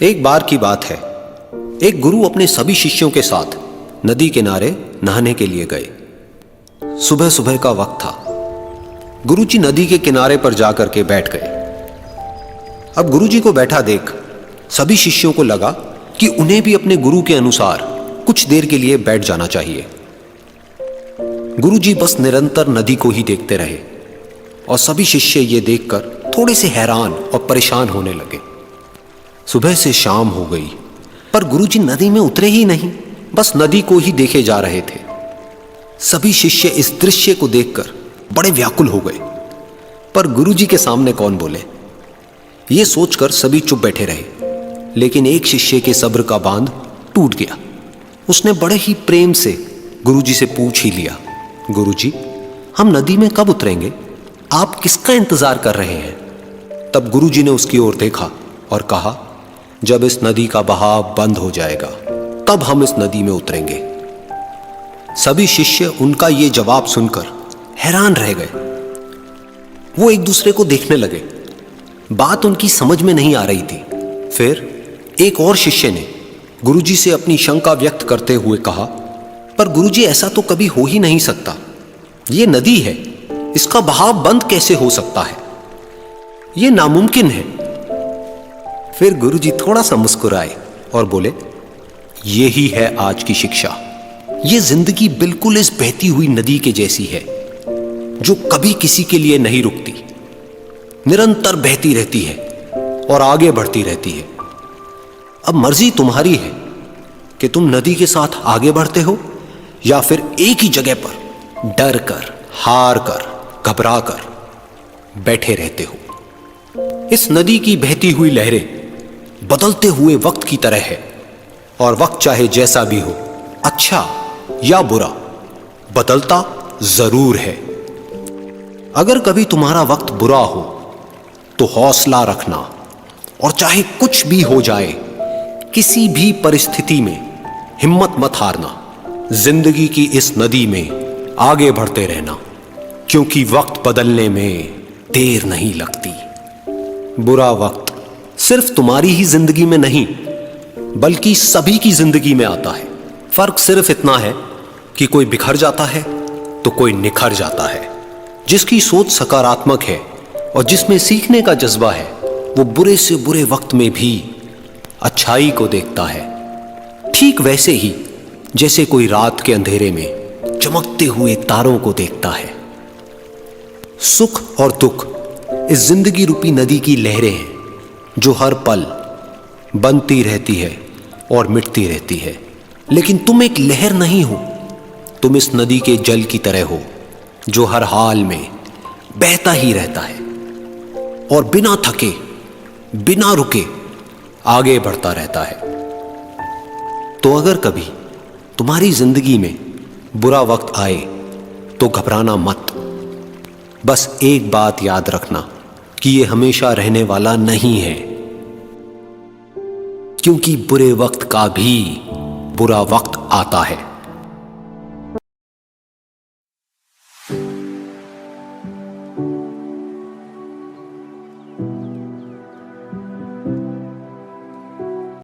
एक बार की बात है, एक गुरु अपने सभी शिष्यों के साथ नदी किनारे नहाने के लिए गए। सुबह सुबह का वक्त था। गुरुजी नदी के किनारे पर जाकर के बैठ गए। अब गुरुजी को बैठा देख सभी शिष्यों को लगा कि उन्हें भी अपने गुरु के अनुसार कुछ देर के लिए बैठ जाना चाहिए। गुरुजी बस निरंतर नदी को ही देखते रहे और सभी शिष्य ये देखकर थोड़े से हैरान और परेशान होने लगे। सुबह से शाम हो गई पर गुरुजी नदी में उतरे ही नहीं, बस नदी को ही देखे जा रहे थे। सभी शिष्य इस दृश्य को देखकर बड़े व्याकुल हो गए, पर गुरुजी के सामने कौन बोले, ये सोचकर सभी चुप बैठे रहे। लेकिन एक शिष्य के सब्र का बांध टूट गया। उसने बड़े ही प्रेम से गुरुजी से पूछ ही लिया, गुरुजी, हम नदी में कब उतरेंगे? आप किसका इंतजार कर रहे हैं? तब गुरुजी ने उसकी ओर देखा और कहा, जब इस नदी का बहाव बंद हो जाएगा तब हम इस नदी में उतरेंगे। सभी शिष्य उनका ये जवाब सुनकर हैरान रह गए। वो एक दूसरे को देखने लगे। बात उनकी समझ में नहीं आ रही थी। फिर एक और शिष्य ने गुरुजी से अपनी शंका व्यक्त करते हुए कहा, पर गुरुजी, ऐसा तो कभी हो ही नहीं सकता। ये नदी है, इसका बहाव बंद कैसे हो सकता है? ये नामुमकिन है। फिर गुरुजी थोड़ा सा मुस्कुराए और बोले, यही है आज की शिक्षा। ये जिंदगी बिल्कुल इस बहती हुई नदी के जैसी है, जो कभी किसी के लिए नहीं रुकती, निरंतर बहती रहती है और आगे बढ़ती रहती है। अब मर्जी तुम्हारी है कि तुम नदी के साथ आगे बढ़ते हो या फिर एक ही जगह पर डर कर, हार कर, घबरा कर बैठे रहते हो। इस नदी की बहती हुई लहरें बदलते हुए वक्त की तरह है, और वक्त चाहे जैसा भी हो, अच्छा या बुरा, बदलता जरूर है। अगर कभी तुम्हारा वक्त बुरा हो तो हौसला रखना, और चाहे कुछ भी हो जाए, किसी भी परिस्थिति में हिम्मत मत हारना। जिंदगी की इस नदी में आगे बढ़ते रहना, क्योंकि वक्त बदलने में देर नहीं लगती। बुरा वक्त सिर्फ तुम्हारी ही जिंदगी में नहीं, बल्कि सभी की जिंदगी में आता है। फर्क सिर्फ इतना है कि कोई बिखर जाता है तो कोई निखर जाता है। जिसकी सोच सकारात्मक है और जिसमें सीखने का जज्बा है, वो बुरे से बुरे वक्त में भी अच्छाई को देखता है। ठीक वैसे ही जैसे कोई रात के अंधेरे में चमकते हुए तारों को देखता है। सुख और दुख इस जिंदगी रूपी नदी की लहरें हैं, जो हर पल बनती रहती है और मिटती रहती है। लेकिन तुम एक लहर नहीं हो, तुम इस नदी के जल की तरह हो, जो हर हाल में बहता ही रहता है और बिना थके, बिना रुके आगे बढ़ता रहता है। तो अगर कभी तुम्हारी जिंदगी में बुरा वक्त आए तो घबराना मत। बस एक बात याद रखना कि ये हमेशा रहने वाला नहीं है, क्योंकि बुरे वक्त का भी बुरा वक्त आता है।